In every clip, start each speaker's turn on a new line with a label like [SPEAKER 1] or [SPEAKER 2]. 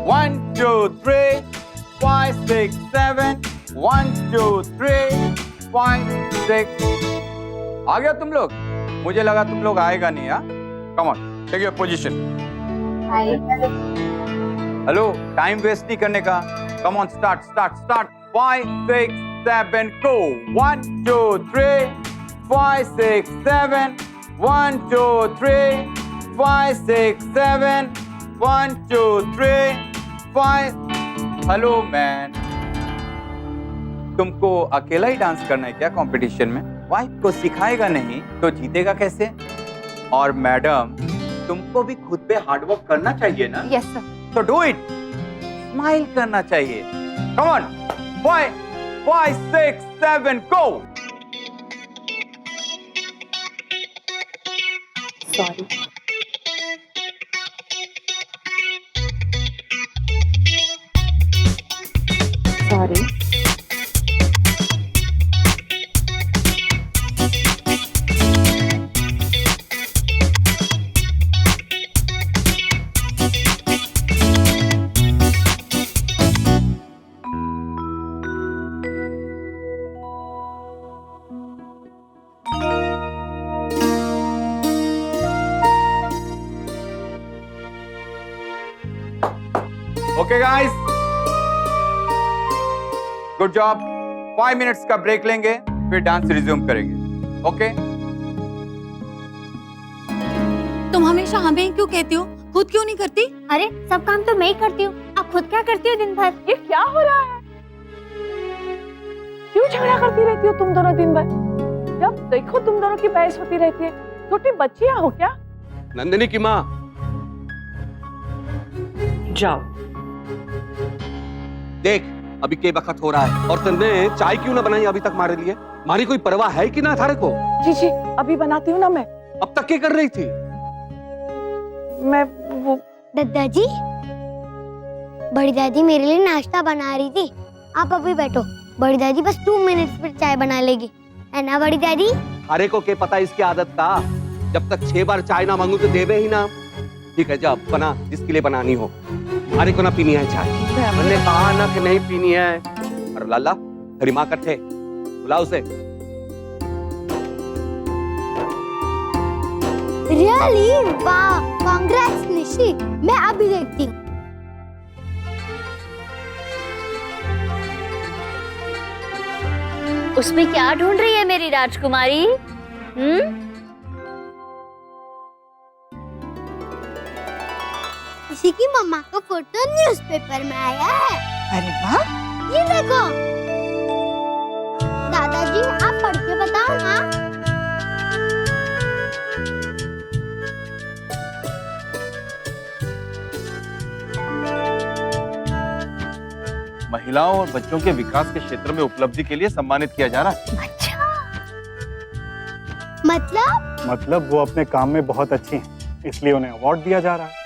[SPEAKER 1] 1 2 3 5 6 7 1 2 3 5 6 आ गया तुम लोग? मुझे लगा तुम लोग आएगा नहीं। हाँ, come on, take your position. Hello, time waste नहीं करने का। Come on, start start start. 5 6 7 go. 1 2 3 5 6 7 1 2 3 5 6 7 1 2 3 5। Hello man, तुमको अकेला ही डांस करना है क्या कंपटीशन में? वाइफ को सिखाएगा नहीं तो जीतेगा कैसे? और मैडम, तुमको भी खुद पे हार्डवर्क करना चाहिए ना?
[SPEAKER 2] Yes sir.
[SPEAKER 1] तो डू इट। स्माइल करना चाहिए। Come on, 5 5 6 7 go.
[SPEAKER 2] Sorry. Sorry.
[SPEAKER 1] Okay guys, good job. 5 minutes का ब्रेक लेंगे, फिर डांस रिज्यूम करेंगे। ओके?
[SPEAKER 3] तुम हमेशा हमें क्यों कहती हो, खुद क्यों नहीं करती?
[SPEAKER 4] अरे सब काम तो मैं ही करती हूँ, आप खुद क्या करती हो दिन भर?
[SPEAKER 2] ये क्या हो रहा है? क्यों झगड़ा करती रहती हो तुम दोनों दिन भर? जब देखो तुम दोनों की बहस होती रहती है। छोटी बच्चियां हो क्या?
[SPEAKER 5] नंदिनी की माँ,
[SPEAKER 2] जाओ।
[SPEAKER 5] देख अभी के वक्त हो रहा है और तुमने चाय क्यों ना बनाई अभी तक हमारे लिए? हमारी कोई परवाह है कि ना थारे को?
[SPEAKER 2] जी जी, अभी बनाती हूँ ना मैं।
[SPEAKER 5] अब तक क्या कर रही थी?
[SPEAKER 2] मैं वो
[SPEAKER 4] दादाजी, बड़ी दादी मेरे लिए नाश्ता बना रही थी। आप अभी बैठो, बड़ी दादी बस 2 मिनट्स में चाय बना लेगी, है ना बड़ी दादी?
[SPEAKER 5] थारे को क्या पता इसकी आदत का? जब तक 6 बार चाय ना मांगू तो देवे ही ना। ठीक है, जब बना, जिसके लिए बनानी हो। हमारे को ना पीनी है चाय। मैंने कहा ना कि नहीं पीनी है। अरे लाला, तेरी माँ कट्ठे, बुलाओ उसे।
[SPEAKER 4] रियली? वाह, कांग्रेट्स निशी, मैं अभी देखती हूँ। उसमें क्या ढूंढ रही है मेरी राजकुमारी? किसी की मम्मा का फोटो न्यूज़पेपर में आया है।
[SPEAKER 2] अरे वाह,
[SPEAKER 4] ये देखो। दादाजी आप पढ़ के बताओ ना।
[SPEAKER 6] महिलाओं और बच्चों के विकास के क्षेत्र में उपलब्धि के लिए सम्मानित किया जा रहा है।
[SPEAKER 4] अच्छा, मतलब
[SPEAKER 7] वो अपने काम में बहुत अच्छी हैं, इसलिए उन्हें अवार्ड दिया जा रहा है।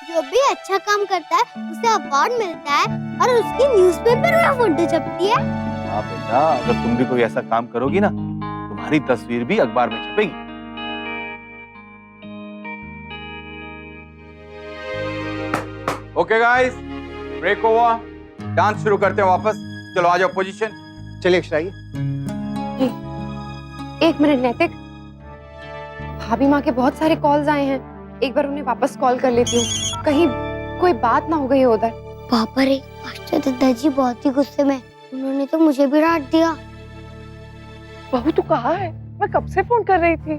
[SPEAKER 4] जो भी अच्छा काम करता है उसे अवार्ड मिलता है और उसकी न्यूज़पेपर में फोटो छपती है।
[SPEAKER 6] हाँ बेटा, अगर तुम भी कोई ऐसा काम करोगी ना, तुम्हारी तस्वीर भी अखबार में छपेगी।
[SPEAKER 1] Okay guys, break over. Dance शुरू करते हैं वापस। चलो आ जाओ पोजीशन।
[SPEAKER 7] चलिए अक्षराई।
[SPEAKER 2] एक मिनट नैतिक, भाभी माँ के बहुत सारे कॉल्स आए हैं, एक बार उन्हें वापस कॉल कर लेती हूँ, कहीं कोई बात ना हो गई हो उधर।
[SPEAKER 4] पापा रे, आज तो दादाजी बहुत ही गुस्से में, उन्होंने तो मुझे भी डांट दिया।
[SPEAKER 2] बहू तू कहाँ है? मैं कब से फोन कर रही थी।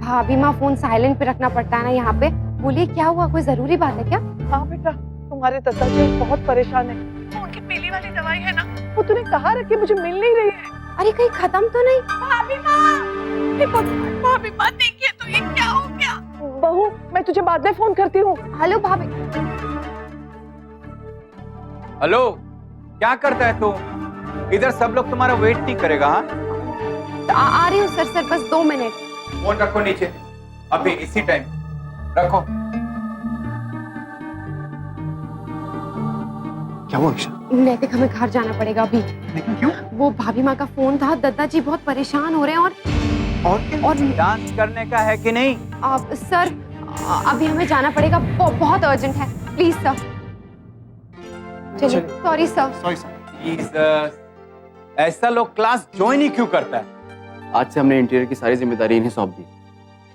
[SPEAKER 2] भाभी माँ, फोन साइलेंट पे रखना पड़ता है ना यहाँ पे। बोलिए क्या हुआ, कोई जरूरी बात है क्या? हाँ बेटा, तुम्हारे दादाजी बहुत परेशान है। उनकी पीली वाली दवाई है ना, वो तूने कहाँ रखी? मुझे मिल नहीं रही है। अरे कहीं खत्म तो नहीं? भाभी माँ देखिए तो ये क्या हो गया? बहू, मैं तुझे बाद में फोन करती हूँ। हेलो भाभी।
[SPEAKER 1] हेलो, क्या करता है तू? इधर सब लोग तुम्हारा वेट नहीं करेगा। हाँ,
[SPEAKER 2] आ रही हूँ सर, बस 2 मिनट।
[SPEAKER 1] फोन रखो नीचे, अभी इसी टाइम रखो।
[SPEAKER 7] क्या हुआ अक्षर?
[SPEAKER 2] नैतिक, हमें घर जाना पड़ेगा अभी।
[SPEAKER 7] लेकिन क्यों?
[SPEAKER 2] वो भाभी माँ का फोन था, दादाजी बहुत परेशान हो रहे हैं और
[SPEAKER 1] डांस करने का है कि नहीं?
[SPEAKER 2] सर अभी हमें जाना पड़ेगा, बहुत अर्जेंट है, प्लीज सर। चलिए sorry sir.
[SPEAKER 7] Sorry sir.
[SPEAKER 1] Jesus, ऐसा लोग क्लास ज्वाइन ही क्यों करता है?
[SPEAKER 8] आज से हमने इंटीरियर की सारी जिम्मेदारी इन्हें सौंप दी।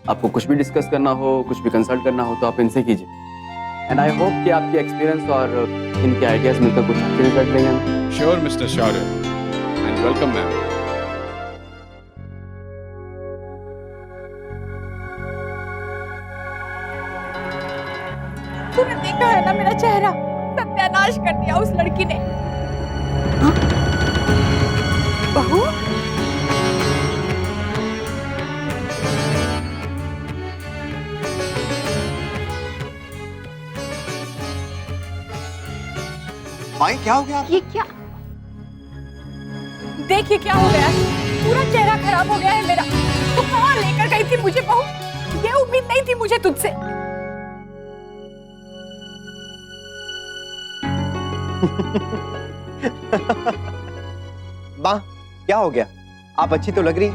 [SPEAKER 8] आपको कुछ भी डिस्कस करना हो, कुछ भी कंसल्ट करना हो तो आप इनसे कीजिए। एंड आई होप कि आपकी एक्सपीरियंस और इनके आइडियाज मिलकर कुछ अच्छे रिजल्ट देंगे हमें।
[SPEAKER 9] Sure, Mr. Shaude. And welcome, ma'am.
[SPEAKER 3] तूने देखा है ना मेरा चेहरा, सत्यानाश कर दिया उस लड़की ने। हाँ? बहू?
[SPEAKER 5] माई क्या हो गया?
[SPEAKER 2] ये क्या?
[SPEAKER 3] देखिए क्या हो गया, पूरा चेहरा खराब हो गया है मेरा। तू कहाँ लेकर गई थी मुझे बहू? ये उम्मीद नहीं थी मुझे तुझसे।
[SPEAKER 10] माँ क्या हो गया? आप अच्छी तो लग रही।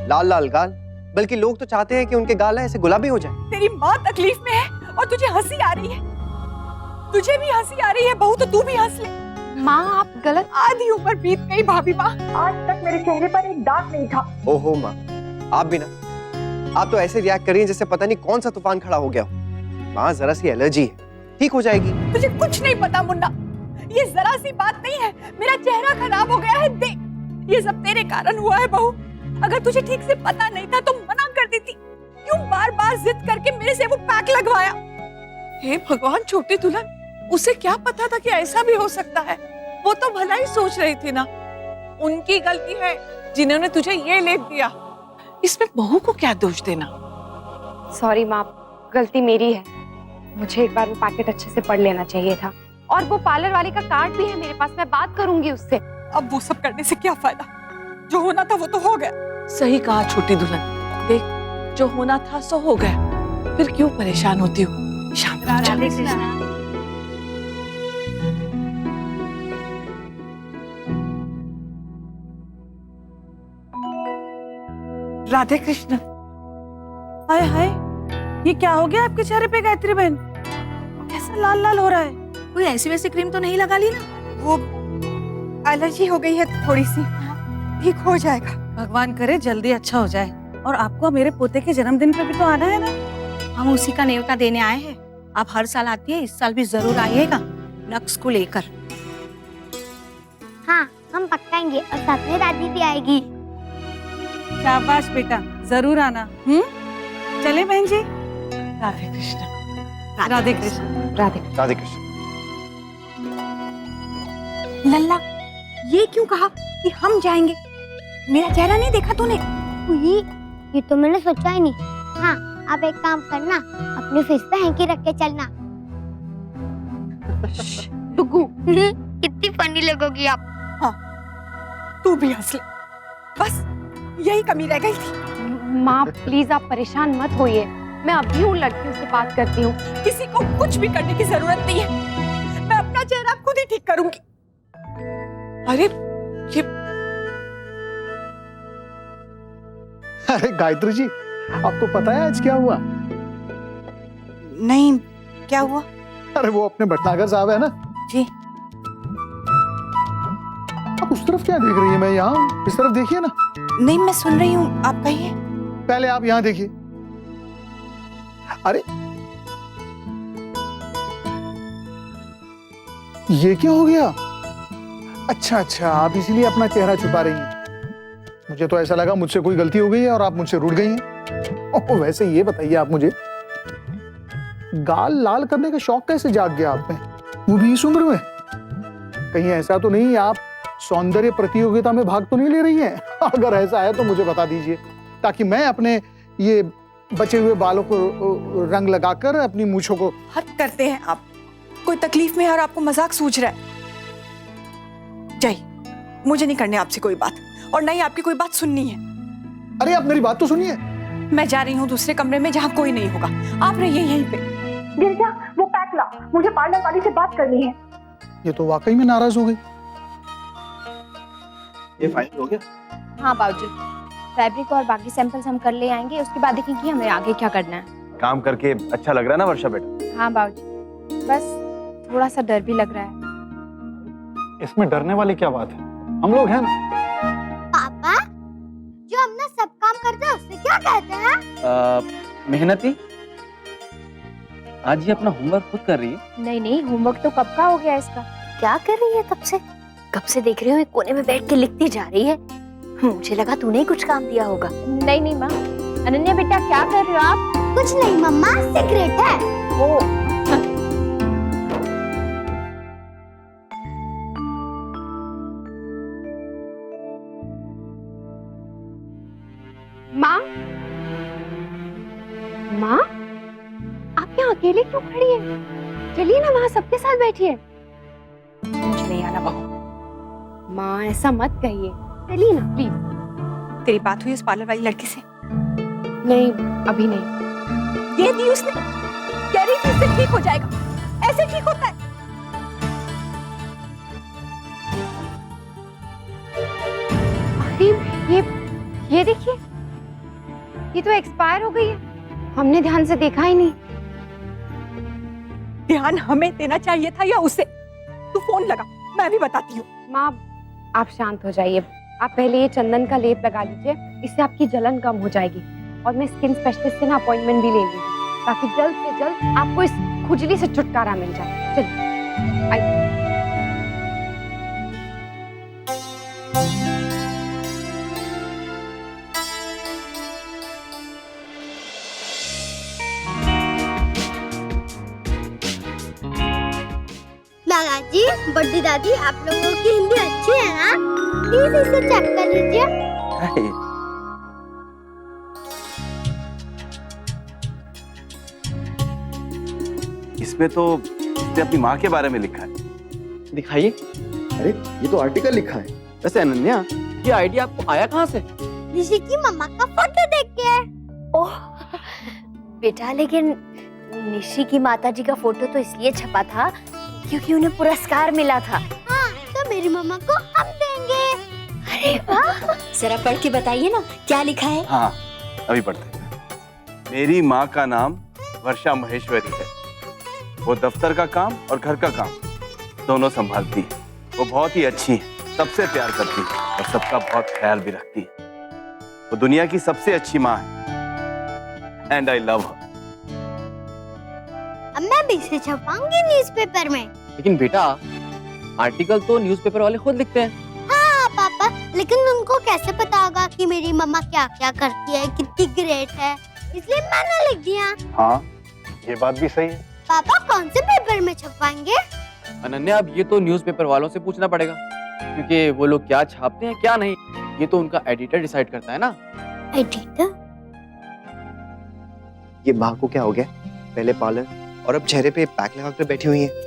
[SPEAKER 10] लाल लाल गाल, बल्कि लोग तो चाहते हैं कि उनके गाल ऐसे गुलाबी हो जाए।
[SPEAKER 3] तेरी माँ तकलीफ में है और तुझे हंसी आ रही है। तुझे भी हंसी आ रही है बहू, तो तू भी हंस ले।
[SPEAKER 2] माँ आप गलत।
[SPEAKER 3] आधी उम्र बीत गई भाभी माँ, आज तक मेरे चेहरे पर एक दाग नहीं था।
[SPEAKER 10] ओहो माँ, आप भी ना, आप तो ऐसे रिएक्ट कर रही हैं जैसे पता नहीं कौन सा तूफान खड़ा हो गया हो। माँ जरा सी एलर्जी है, ठीक हो जाएगी।
[SPEAKER 3] तुझे कुछ नहीं पता मुन्ना, ये जरा सी बात नहीं है। मेरा चेहरा खराब हो गया है, देख ये सब तेरे कारण हुआ है बहू। अगर तुझे ठीक से पता नहीं था तो मना कर देती। क्यों बार बार जिद करके मेरे से वो पैक लगवाया? हे भगवान, छोटी दुल्हन, उसे क्या पता था कि ऐसा भी हो सकता है? वो तो भला ही सोच रही थी ना। उनकी गलती है जिन्होंने तुझे ये लेप दिया। इसमें बहू को क्या दोष देना?
[SPEAKER 2] सॉरी माँ, गलती मेरी है। मुझे एक बार वो पैकेट अच्छे से पढ़ लेना चाहिए था। और वो पार्लर वाले का कार्ड भी है मेरे पास, मैं बात करूंगी उससे।
[SPEAKER 3] अब वो सब करने से क्या फायदा? जो होना था वो तो हो गया। सही कहा छोटी दुल्हन, देख जो होना था सो हो गया, फिर क्यों परेशान होती हो? शांत हो जा। राधे कृष्ण। हाय हाय, ये क्या हो गया आपके चेहरे पे गायत्री बहन? कैसा लाल लाल हो रहा है?
[SPEAKER 11] कोई ऐसी वैसी क्रीम तो नहीं लगा ली ना?
[SPEAKER 3] वो एलर्जी हो गई है थोड़ी सी, ठीक हो जाएगा। भगवान करे जल्दी अच्छा हो जाए। और आपको मेरे पोते के जन्मदिन पे भी तो आना है ना?
[SPEAKER 11] हम उसी का न्योता देने आए हैं। आप हर साल आती है, इस साल भी जरूर आइएगा नक्स को लेकर।
[SPEAKER 4] हाँ हम पक्काएंगे, और साथ में दादी भी आएगी।
[SPEAKER 3] शाबाश बेटा, जरूर आना। चले बहन जी। राधे कृष्ण। राधे कृष्ण।
[SPEAKER 2] राधे।
[SPEAKER 10] राधे कृष्ण।
[SPEAKER 11] लल्ला, ये क्यों कहा कि हम जाएंगे? मेरा चेहरा नहीं देखा तूने?
[SPEAKER 4] उही, ये तो मैंने सोचा ही नहीं। हाँ आप एक काम करना, अपने फेस पे हैंकी रख के चलना।
[SPEAKER 2] डुगू,
[SPEAKER 4] कितनी फनी लगोगी आप।
[SPEAKER 3] हाँ, तू भी हंस ले। बस यही कमी रह गई थी।
[SPEAKER 2] माँ प्लीज आप परेशान मत होइए, मैं अभी उन लड़कियों से बात करती हूँ।
[SPEAKER 3] किसी को कुछ भी करने की जरूरत नहीं है, मैं अपना चेहरा खुद ही ठीक करूंगी। अरे ये
[SPEAKER 7] अरे गायत्री जी, आपको पता है आज क्या हुआ?
[SPEAKER 3] नहीं, क्या हुआ?
[SPEAKER 7] अरे वो अपने भटनागर साहब है ना
[SPEAKER 3] जी।
[SPEAKER 7] आप उस तरफ क्या देख रही है? मैं यहाँ हूँ, इस तरफ देखिए ना।
[SPEAKER 3] नहीं, मैं सुन रही हूँ, आप कहिए।
[SPEAKER 7] पहले आप यहाँ देखिए। अरे ये क्या हो गया? अच्छा अच्छा, आप इसीलिए अपना चेहरा छुपा रही हैं। मुझे तो ऐसा लगा मुझसे कोई गलती हो गई है और आप मुझसे रूठ गई हैं। ओह, वैसे ये बताइए आप मुझे, गाल लाल करने का शौक कैसे जाग गया आप में, वो भी इस उम्र में? कहीं ऐसा तो नहीं आप सौंदर्य प्रतियोगिता में भाग तो नहीं ले रही हैं? अगर ऐसा है तो मुझे बता दीजिए, ताकि मैं अपने ये बचे हुए बालों को रंग लगाकर अपनी मूंछों को।
[SPEAKER 3] हद करते हैं आप। कोई तकलीफ में है और आपको मजाक सूझ रहा है। जय, मुझे नहीं करनी आपसे कोई बात, और नहीं आपकी कोई बात सुननी है।
[SPEAKER 7] अरे आप मेरी बात तो सुनिए।
[SPEAKER 3] मैं जा रही हूँ दूसरे कमरे में जहाँ कोई नहीं होगा, आप रहिए यहीं पे। गिरिजा, वो पैक ला, मुझे पार्लर वाली से बात करनी है।
[SPEAKER 7] ये तो वाकई में नाराज हो गई।
[SPEAKER 10] ये फाइनल हो गया?
[SPEAKER 11] हाँ बाबूजी, फैब्रिक और बाकी सैंपल्स हम कर ले आएंगे, उसके बाद देखेंगे कि हमें आगे क्या करना है।
[SPEAKER 6] काम करके अच्छा लग रहा है ना वर्षा बेटा?
[SPEAKER 11] हाँ बाबूजी, बस
[SPEAKER 2] थोड़ा सा डर भी लग रहा है।
[SPEAKER 7] इसमें डरने वाली क्या बात है, हम लोग हैं ना।
[SPEAKER 4] पापा, जो अपना सब काम करता है उससे क्या कहते हैं?
[SPEAKER 8] मेहनती। आज ये अपना होमवर्क खुद कर रही है।
[SPEAKER 2] नहीं नहीं, होमवर्क तो कब का हो गया इसका।
[SPEAKER 3] क्या कर रही है तब से? कब से देख रही हूँ एक कोने में बैठ के लिखती जा रही है। मुझे लगा तूने ही कुछ काम दिया होगा।
[SPEAKER 2] नहीं नहीं माँ। अनन्या बेटा क्या कर रहे हो आप?
[SPEAKER 4] कुछ नहीं मम्मा, सीक्रेट है।
[SPEAKER 2] ओ माँ, माँ आप यहाँ अकेले क्यों खड़ी हैं? चलिए ना वहाँ सबके साथ बैठिए।
[SPEAKER 3] मुझे नहीं आना बहू।
[SPEAKER 2] माँ ऐसा मत कहिए, चलिए ना प्लीज।
[SPEAKER 3] तेरी बात हुई उस पार्लर वाली लड़की से?
[SPEAKER 2] नहीं अभी नहीं।
[SPEAKER 3] ये दी उसने, कह रही थी इससे ठीक हो जाएगा। ऐसे ठीक होता है?
[SPEAKER 2] अरे ये देखिए, ये तो एक्सपायर हो गई है। हमने ध्यान से देखा ही नहीं।
[SPEAKER 3] ध्यान हमें देना चाहिए था या उसे? तू फोन लगा, मैं भी बताती हूँ।
[SPEAKER 2] माँ आप शांत हो जाइए। आप पहले ये चंदन का लेप लगा लीजिए, इससे आपकी जलन कम हो जाएगी। और मैं स्किन स्पेशलिस्ट से ना अपॉइंटमेंट भी ले लूंगी, ताकि जल्द से जल्द आपको इस खुजली से छुटकारा मिल जाए। चलिए आइए।
[SPEAKER 4] दादाजी, बड़ी दादी, आप लोगों की हिंदी अच्छी है ना? प्लीज इसे चेक कर लीजिए।
[SPEAKER 6] इसमें तो इसने अपनी माँ के बारे में लिखा है।
[SPEAKER 8] दिखाइए।
[SPEAKER 10] अरे ये तो आर्टिकल लिखा है।
[SPEAKER 8] वैसे अनन्या, ये आइडिया आपको आया कहाँ से?
[SPEAKER 4] ऋषि की मम्मा का फोटो देख के।
[SPEAKER 3] ओह बेटा, लेकिन निशी की माताजी का फोटो तो इसलिए छपा था क्योंकि उन्हें पुरस्कार मिला था।
[SPEAKER 4] हाँ, तो मेरी मम्मा को हम देंगे।
[SPEAKER 3] अरे वाह, जरा पढ़ के बताइए ना क्या लिखा है।
[SPEAKER 6] हाँ अभी पढ़ते हैं। मेरी माँ का नाम वर्षा महेश्वरी है। वो दफ्तर का काम और घर का काम दोनों संभालती है। वो बहुत ही अच्छी है, सबसे प्यार करती है और सबका बहुत ख्याल भी रखती है। वो दुनिया की सबसे अच्छी माँ है एंड आई लव हर।
[SPEAKER 4] अब मैं भी इसे छपाऊंगी न्यूज़पेपर में।
[SPEAKER 8] लेकिन बेटा, आर्टिकल तो न्यूज़पेपर वाले खुद लिखते हैं।
[SPEAKER 4] हाँ पापा, लेकिन उनको कैसे पता होगा कि मेरी मम्मा क्या क्या करती है, कितनी ग्रेट है, इसलिए मैंने लिख दिया।
[SPEAKER 7] हाँ ये बात भी सही है।
[SPEAKER 4] पापा कौन से पेपर में छपवाएंगे?
[SPEAKER 8] अनन्या, अब ये तो न्यूज़पेपर वालों से पूछना पड़ेगा, क्योंकि वो लोग क्या छापते हैं क्या नहीं, ये तो उनका एडिटर डिसाइड करता है ना।
[SPEAKER 4] एडिटर?
[SPEAKER 10] ये माँ को क्या हो गया? पहले पार्लर और अब चेहरे पे पैक लगा कर बैठी हुई है।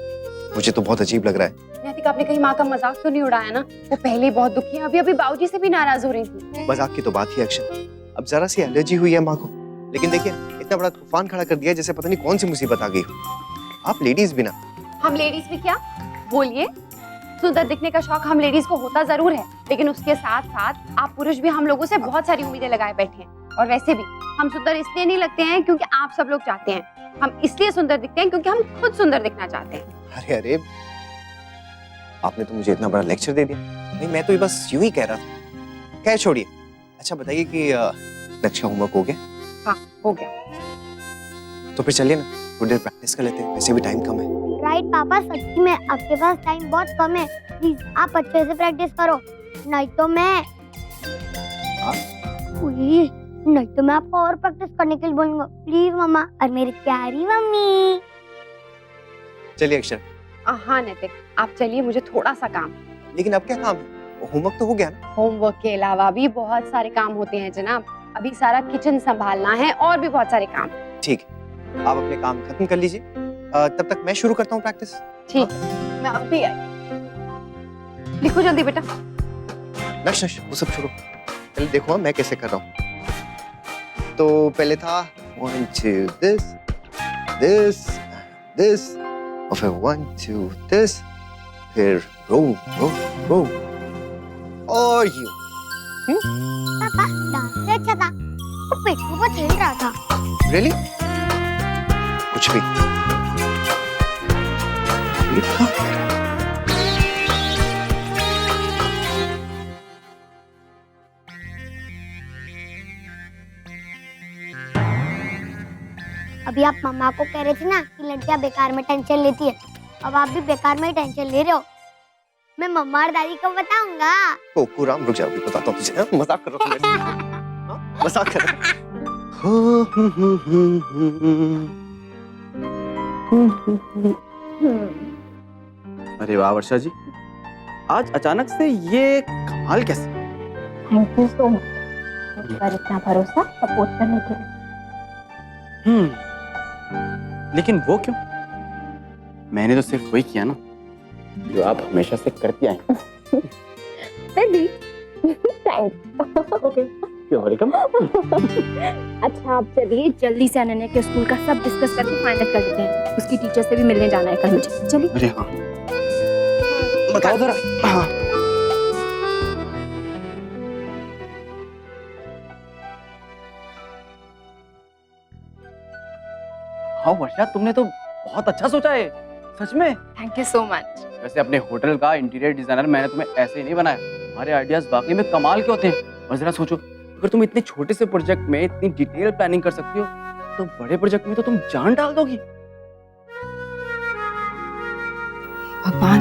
[SPEAKER 10] मुझे तो बहुत अजीब लग रहा है।
[SPEAKER 2] नैतिक, आपने कहीं माँ का मजाक तो नहीं उड़ाया ना? वो पहले ही बहुत दुखी है, अभी बाबूजी से भी नाराज हो रही थी।
[SPEAKER 10] मजाक की तो बात ही अक्षर। अब जरा सी एलर्जी हुई है माँ को, लेकिन देखिए इतना बड़ा तूफान खड़ा कर दिया जैसे पता नहीं कौन सी मुसीबत आ गई हो। आप लेडीज भी ना।
[SPEAKER 2] हम लेडीज भी क्या? बोलिए। सुंदर दिखने का शौक हम लेडीज को होता जरूर है, लेकिन उसके साथ साथ आप पुरुष भी हम लोगों से बहुत सारी उम्मीदें लगाए बैठे हैं। और वैसे भी हम सुंदर इसलिए नहीं लगते हैं क्योंकि आप सब लोग चाहते हैं, हम इसलिए सुंदर दिखते हैं क्योंकि हम खुद सुंदर दिखना चाहते हैं।
[SPEAKER 10] अरे अरे, आपने तो मुझे इतना बड़ा लेक्चर दे दिया। नहीं, मैं तो बस यूं ही कह रहा था। खैर छोड़िए। अच्छा बताइए कि लक्ष्य का होमवर्क हो गया?
[SPEAKER 2] हाँ हो गया।
[SPEAKER 10] तो फिर चलिए ना, थोड़ी देर प्रैक्टिस कर लेते हैं, वैसे भी टाइम कम है।
[SPEAKER 4] राइट पापा, सच्ची में आपके पास टाइम बहुत कम है। प्लीज आप अच्छे से प्रैक्टिस करो, नहीं तो मैं नहीं तो मैं आपको और प्रैक्टिस करने के लिए बोलूंगा। प्लीज मम्मा और मेरी प्यारी मम्मी।
[SPEAKER 10] चलिए अक्षर।
[SPEAKER 2] हाँ नैतिक, आप चलिए, मुझे थोड़ा सा काम।
[SPEAKER 10] लेकिन अब क्या काम है? होमवर्क तो हो गया ना?
[SPEAKER 2] होमवर्क के अलावा भी बहुत सारे काम होते हैं जनाब। अभी सारा किचन संभालना है और भी बहुत सारे काम।
[SPEAKER 10] ठीक है, आप अपने काम खत्म कर लीजिए, तब तक मैं शुरू करता हूँ प्रैक्टिस।
[SPEAKER 2] ठीक, मैं अब भी आई। लिखो जल्दी बेटा।
[SPEAKER 10] नश वो सब छोड़ो, पहले देखो मैं कैसे कर रहा हूँ। तो पहले था 1 2 this this this और फिर 1 2 this, फिर रो रो रो और यू।
[SPEAKER 4] पापा डांस से अच्छा था, वो पिट्ठू पर खेल रहा था।
[SPEAKER 10] रियली? कुछ भी
[SPEAKER 4] अभी आप मम्मा को कह रहे थे ना कि लड़कियां बेकार में टेंशन लेती है, अब आप भी बेकार में ही टेंशन ले रहे हो। मैं मम्मा और दादी को बताऊंगा।
[SPEAKER 10] कोकू राम रुक जाओ, बताता हूँ तुझे। हाँ? मजाक कर रहा हूँ मैं। हाँ? मजाक कर रहा हूँ।
[SPEAKER 8] अरे वाह वर्षा जी, आज अचानक से ये कमाल कैसे?
[SPEAKER 3] थैंक यू सो मच मुझ पर इतना भरोसा सपोर्ट करने के लिए।
[SPEAKER 8] लेकिन वो क्यों? मैंने तो सिर्फ वही किया ना जो आप हमेशा से करती आई। वेलकम।
[SPEAKER 3] अच्छा आप चलिए जल्दी से अनन्या के स्कूल का सब डिस्कस करके फाइनल कर लेते हैं। उसकी टीचर से भी मिलने जाना है कल मुझे। चलिए।
[SPEAKER 8] अरे हाँ, बताओ जरा। हाँ। हाँ वर्षा, तुमने तो बहुत अच्छा सोचा है, सच में।
[SPEAKER 2] Thank you so much.
[SPEAKER 8] वैसे अपने होटल का इंटीरियर डिजाइनर मैंने तुम्हें ऐसे ही नहीं बनाया। तुम्हारे आइडियाज वाकई में कमाल के होते हैं। और जरा सोचो, अगर तुम इतने छोटे से प्रोजेक्ट में इतनी डिटेल प्लानिंग कर सकती हो तो बड़े प्रोजेक्ट में तो तुम जान डाल दोगी।
[SPEAKER 2] भगवान,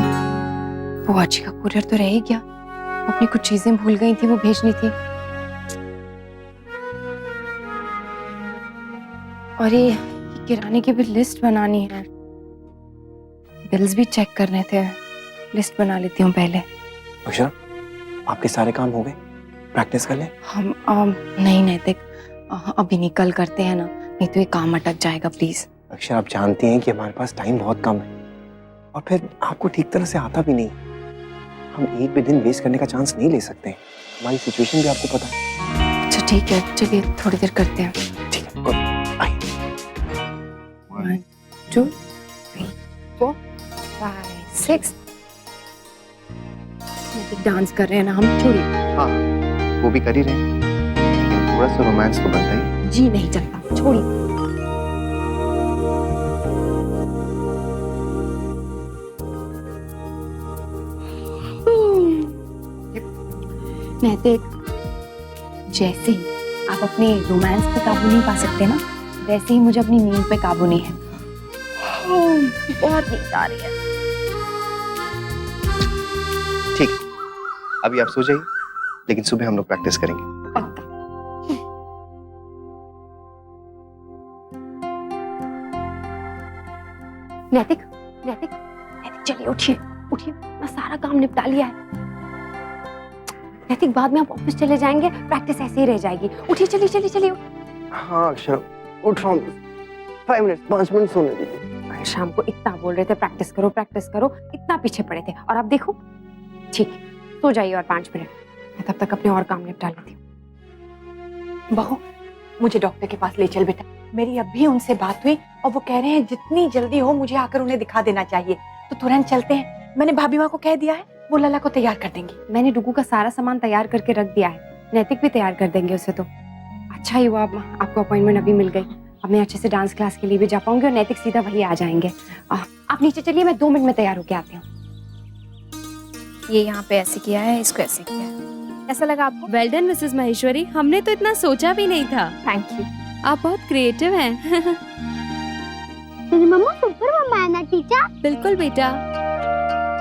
[SPEAKER 2] वो अच्छी का कुरियर तो रह ही गया। अपनी कुछ चीजें भूल गई थी, वो भेजनी थी। और ये किराने की भी लिस्ट बनानी है, बिल्स भी चेक करने थे। लिस्ट बना लेती हूँ पहले।
[SPEAKER 10] अक्षरा, आपके सारे काम हो गए? प्रैक्टिस कर ले।
[SPEAKER 2] हम नहीं नैतिक, अभी नहीं, कल करते हैं ना, नहीं तो ये काम अटक जाएगा। प्लीज
[SPEAKER 10] अक्षरा, आप जानती हैं कि हमारे पास टाइम बहुत कम है और फिर आपको ठीक तरह से आता भी नहीं। हम एक भी दिन वेस्ट करने का चांस नहीं ले सकते। हमारी सिचुएशन भी आपको पता है।
[SPEAKER 2] अच्छा ठीक है, चलिए थोड़ी देर करते हैं।
[SPEAKER 10] ठीक है, गुड। आइए।
[SPEAKER 2] 1 2 3 4 5 6। डांस कर रहे हैं ना हम, छोड़िए।
[SPEAKER 10] हाँ, वो भी कर ही रहे हैं, लेकिन थोड़ा सा रोमांस तो बनता ही।
[SPEAKER 2] जी नहीं चलता, छोड़िए। नैतिक, जैसे ही आप अपने रोमांस पे काबू नहीं पा सकते ना, वैसे ही मुझे अपनी नींद पे काबू नहीं है। बहुत नींद आ रही है।
[SPEAKER 10] ठीक है, अभी आप सो जाइए, लेकिन सुबह हम लोग प्रैक्टिस करेंगे।
[SPEAKER 2] पक्का। नैतिक, नैतिक, नैतिक, चलिए उठिए, उठिए, मैं सारा काम निपटा लिया है। नैतिक, बाद में आप ऑफिस चले जाएंगे, प्रैक्टिस ऐसे ही रह जाएगी। उठिए, चलिए चलिए चलिए।
[SPEAKER 10] हाँ अक्षरा, उठ रहा हूँ। 5 मिनट, 5 मिनट सोने दीजिए।
[SPEAKER 2] कल शाम को इतना बोल रहे थे प्रैक्टिस करो प्रैक्टिस करो, इतना पीछे पड़े थे, और अब देखो। ठीक है, सो जाइए और 5 मिनट, मैं तब तक अपने और काम निपटा लेती हूँ। बहू, मुझे डॉक्टर के पास ले चल बेटा। मेरी अभी उनसे बात हुई और वो कह रहे हैं जितनी जल्दी हो मुझे आकर उन्हें दिखा देना चाहिए, तो तुरंत चलते हैं। मैंने भाभी माँ को कह दिया है, वो लला को तैयार कर देंगी। मैंने डुगू का सारा सामान तैयार करके रख दिया है, नैतिक भी तैयार कर देंगे उसे। तो अच्छा ही हुआ आपको अपॉइंटमेंट अभी मिल गई। अब मैं अच्छे से डांस क्लास के लिए भी जा पाऊंगी और नैतिक सीधा वही आ जाएंगे। आप नीचे चलिए, मैं 2 मिनट में तैयार होके आती हूँ।
[SPEAKER 3] ये यहाँ पे ऐसे किया है, इसको ऐसे किया है। कैसा लगा आपको?
[SPEAKER 12] वेल डन मिसेस महेश्वरी, हमने तो इतना सोचा भी नहीं था।
[SPEAKER 3] Thank you.
[SPEAKER 12] आप बहुत क्रिएटिव हैं।
[SPEAKER 4] तेरी मम्मा सुपर मम्मा है ना टीचर?
[SPEAKER 12] बिल्कुल बेटा।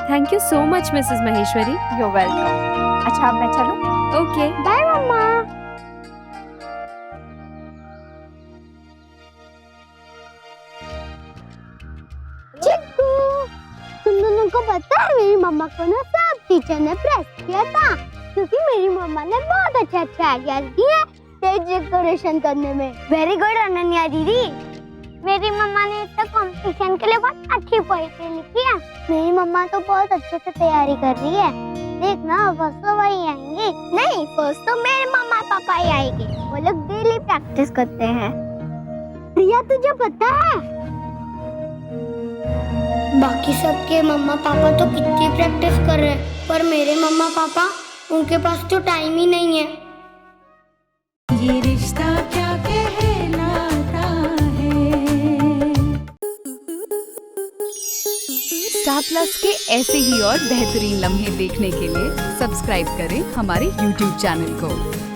[SPEAKER 12] Thank you so much Mrs Maheshwari.
[SPEAKER 3] You welcome. अच्छा अब मैं चलूं?
[SPEAKER 12] ओके,
[SPEAKER 4] बाय मम्मा। चिक्कू, तुम दोनों को पता है मेरी मम्मा को ना सब टीचर ने प्रेस किया था, क्योंकि मेरी मम्मा ने बहुत अच्छे आइडियाज दिए स्टेज डेकोरेशन करने में। वेरी गुड अनन्या दीदी। मेरी मम्मा ने इतना कंपटीशन के लिए बहुत अच्छी पोएट्री लिखी है। मेरी मम्मा तो बहुत अच्छे से तैयारी कर रही है। देखना फर्स्ट तो वही आएंगी। नहीं, फर्स्ट तो मेरे मम्मा पापा ही आएंगे। वो लोग डेली प्रैक्टिस करते हैं। प्रिया तुझे पता है बाकी सबके मम्मा पापा तो कितनी प्रैक्टिस कर रहे हैं, पर मेरे मम्मा पापा उनके पास तो टाइम ही नहीं है।
[SPEAKER 12] ये रिश्ता क्या कहलाता है। स्टार प्लस के ऐसे ही और बेहतरीन लम्हे देखने के लिए सब्सक्राइब करें हमारे YouTube चैनल को।